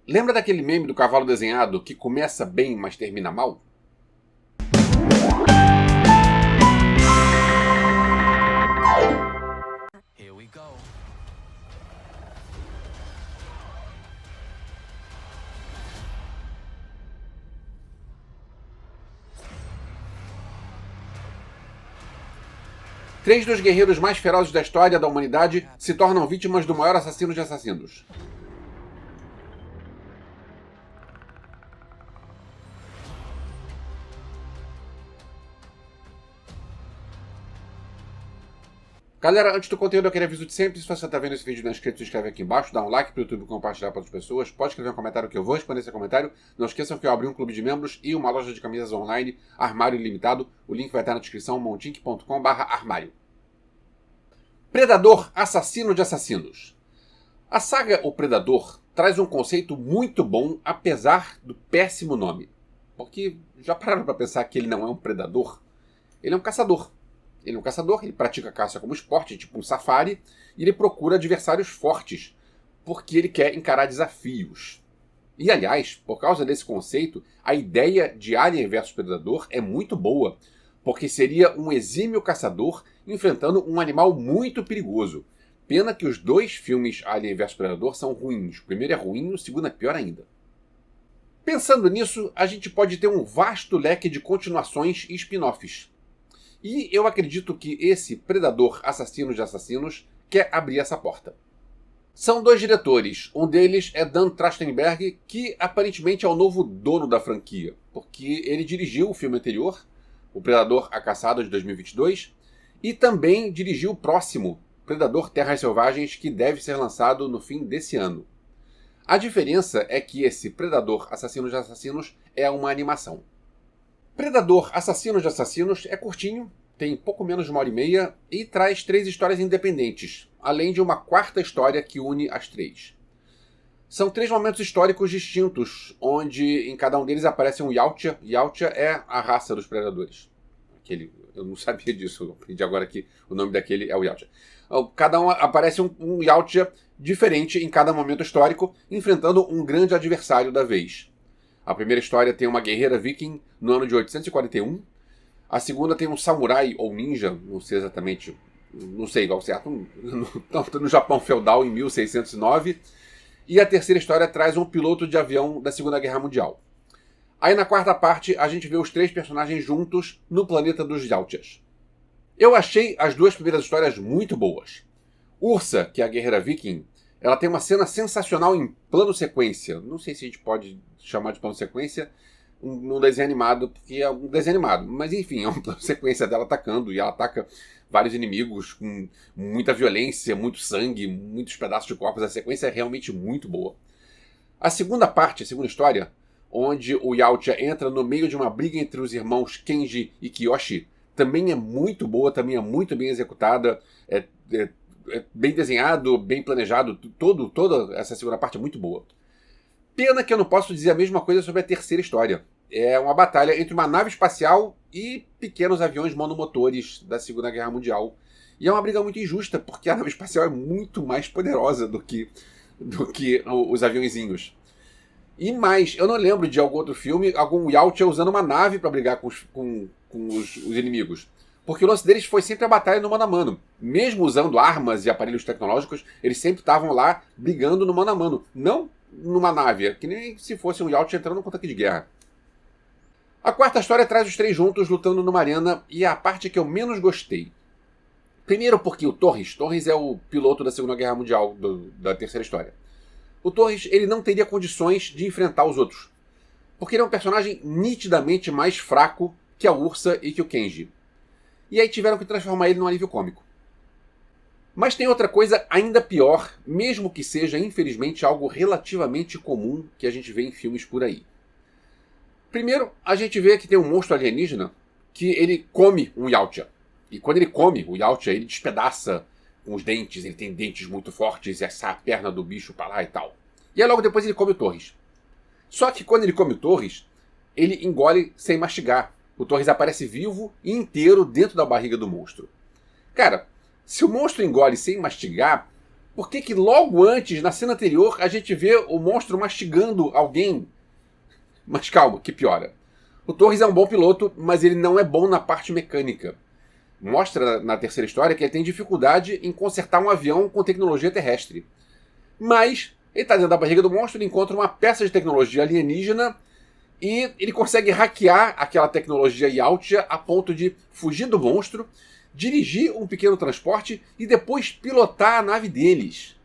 Lembra daquele meme do cavalo desenhado que começa bem, mas termina mal? Here we go. Três dos guerreiros mais ferozes da história da humanidade se tornam vítimas do maior assassino de assassinos. Galera, antes do conteúdo eu queria aviso de sempre, se você está vendo esse vídeo não é inscrito, se inscreve aqui embaixo, dá um like pro YouTube e compartilhar para outras pessoas, pode escrever um comentário que eu vou responder esse comentário, não esqueçam que eu abri um clube de membros e uma loja de camisas online, Armário Ilimitado, o link vai estar na descrição, montink.com/armário. Predador, assassino de assassinos. A saga O Predador traz um conceito muito bom, apesar do péssimo nome. Porque já pararam para pensar que ele não é um predador? Ele é um caçador. Ele é um caçador, ele pratica caça como esporte, tipo um safari, e ele procura adversários fortes, porque ele quer encarar desafios. E, aliás, por causa desse conceito, a ideia de Alien vs Predador é muito boa, porque seria um exímio caçador enfrentando um animal muito perigoso. Pena que os dois filmes Alien vs Predador são ruins. O primeiro é ruim, o segundo é pior ainda. Pensando nisso, a gente pode ter um vasto leque de continuações e spin-offs. E eu acredito que esse Predador Assassino de Assassinos quer abrir essa porta. São dois diretores, um deles é Dan Trachtenberg, que aparentemente é o novo dono da franquia, porque ele dirigiu o filme anterior, O Predador A Caçada de 2022, e também dirigiu o próximo, Predador Terras Selvagens, que deve ser lançado no fim desse ano. A diferença é que esse Predador Assassino de Assassinos é uma animação. Predador Assassino de Assassinos é curtinho, tem pouco menos de 1h30 e traz 3 histórias independentes, além de uma quarta história que une as 3. São 3 momentos históricos distintos, onde em cada um deles aparece um Yautja. Yautja é a raça dos predadores. Eu não sabia disso, eu aprendi agora que o nome daquele é o Yautja. Cada um aparece um Yautja diferente em cada momento histórico, enfrentando um grande adversário da vez. A primeira história tem uma guerreira viking no ano de 841. A segunda tem um samurai ou ninja, não sei exatamente, não sei igual certo, no Japão feudal em 1609. E a terceira história traz um piloto de avião da Segunda Guerra Mundial. Aí na quarta parte a gente vê os 3 personagens juntos no planeta dos Yautjas. Eu achei as 2 primeiras histórias muito boas. Ursa, que é a guerreira viking, ela tem uma cena sensacional em plano sequência. Não sei se a gente pode chamar de plano sequência num desenho animado, porque é um desenho animado. Mas enfim, é um plano sequência dela atacando. E ela ataca vários inimigos com muita violência, muito sangue, muitos pedaços de corpos. A sequência é realmente muito boa. A segunda parte, a segunda história, onde o Yautja entra no meio de uma briga entre os irmãos Kenji e Kiyoshi, também é muito boa, também é muito bem executada. É bem desenhado, bem planejado, toda essa segunda parte é muito boa. Pena que eu não posso dizer a mesma coisa sobre a terceira história. É uma batalha entre uma nave espacial e pequenos aviões monomotores da Segunda Guerra Mundial. E é uma briga muito injusta, porque a nave espacial é muito mais poderosa do que os aviõezinhos. E mais, eu não lembro de algum outro filme, algum Yautja usando uma nave para brigar com os inimigos. Porque o lance deles foi sempre a batalha no mano a mano. Mesmo usando armas e aparelhos tecnológicos, eles sempre estavam lá brigando no mano a mano. Não numa nave, que nem se fosse um Yautja entrando num tanque de guerra. A quarta história traz os 3 juntos lutando numa arena, e é a parte que eu menos gostei. Primeiro porque o Torres é o piloto da Segunda Guerra Mundial, da terceira história. O Torres ele não teria condições de enfrentar os outros. Porque ele é um personagem nitidamente mais fraco que a Ursa e que o Kenji. E aí tiveram que transformar ele num alívio cômico. Mas tem outra coisa ainda pior, mesmo que seja, infelizmente, algo relativamente comum que a gente vê em filmes por aí. Primeiro, a gente vê que tem um monstro alienígena que ele come um Yautja. E quando ele come o Yautja, ele despedaça com os dentes, ele tem dentes muito fortes, essa perna do bicho pra lá e tal. E aí logo depois ele come o Torres. Só que quando ele come o Torres, ele engole sem mastigar. O Torres aparece vivo e inteiro dentro da barriga do monstro. Cara, se o monstro engole sem mastigar, Por que que logo antes, na cena anterior, a gente vê o monstro mastigando alguém? Mas calma, que piora. O Torres é um bom piloto, mas ele não é bom na parte mecânica. Mostra na terceira história que ele tem dificuldade em consertar um avião com tecnologia terrestre. Mas ele está dentro da barriga do monstro, ele encontra uma peça de tecnologia alienígena e ele consegue hackear aquela tecnologia Yautja a ponto de fugir do monstro, dirigir um pequeno transporte e depois pilotar a nave deles.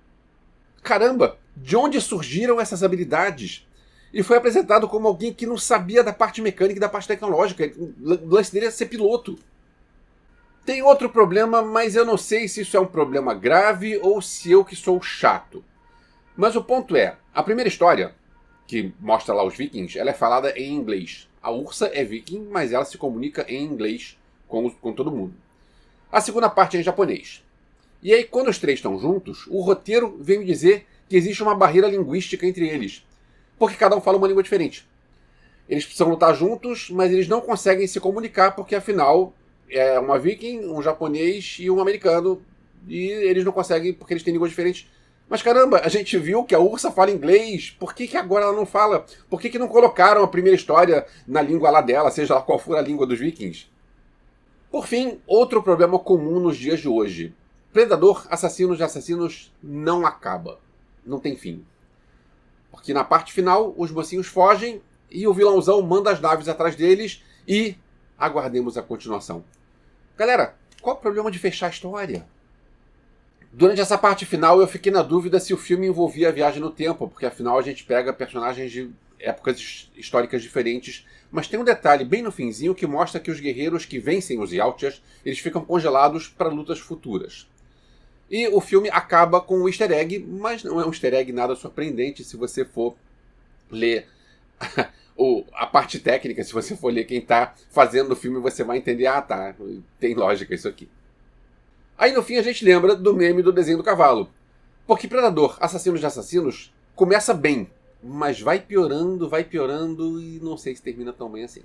Caramba, de onde surgiram essas habilidades? Ele foi apresentado como alguém que não sabia da parte mecânica e da parte tecnológica. O lance dele é ser piloto. Tem outro problema, mas eu não sei se isso é um problema grave ou se eu que sou chato. Mas o ponto é, a primeira história, que mostra lá os vikings, ela é falada em inglês. A Ursa é viking, mas ela se comunica em inglês com todo mundo. A segunda parte é em japonês. E aí, quando os três estão juntos, o roteiro vem me dizer que existe uma barreira linguística entre eles. Porque cada um fala uma língua diferente. Eles precisam lutar juntos, mas eles não conseguem se comunicar, porque afinal é uma viking, um japonês e um americano. E eles não conseguem porque eles têm línguas diferentes. Mas caramba, a gente viu que a Ursa fala inglês. Por que agora ela não fala? Por que não colocaram a primeira história na língua lá dela, seja lá qual for a língua dos vikings? Por fim, outro problema comum nos dias de hoje. Predador, assassinos de assassinos não acaba. Não tem fim. Porque na parte final, os mocinhos fogem e o vilãozão manda as naves atrás deles e aguardemos a continuação. Galera, qual o problema de fechar a história? Durante essa parte final eu fiquei na dúvida se o filme envolvia a viagem no tempo, porque afinal a gente pega personagens de épocas históricas diferentes, mas tem um detalhe bem no finzinho que mostra que os guerreiros que vencem os Yautjas, eles ficam congelados para lutas futuras. E o filme acaba com um easter egg, mas não é um easter egg nada surpreendente se você for ler a parte técnica, se você for ler quem está fazendo o filme, você vai entender, ah tá, tem lógica isso aqui. Aí no fim a gente lembra do meme do desenho do cavalo. Porque Predador, Assassinos de Assassinos, começa bem, mas vai piorando e não sei se termina tão bem assim.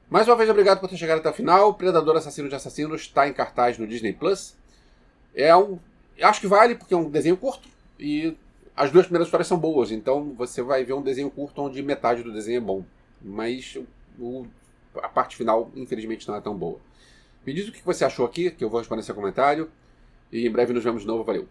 Mais uma vez, obrigado por ter chegado até o final. Predador, Assassinos de Assassinos está em cartaz no Disney Plus. Acho que vale, porque é um desenho curto e as duas primeiras histórias são boas, então você vai ver um desenho curto onde metade do desenho é bom. Mas a parte final, infelizmente, não é tão boa. Me diz o que você achou aqui, que eu vou responder seu comentário. E em breve nos vemos de novo. Valeu!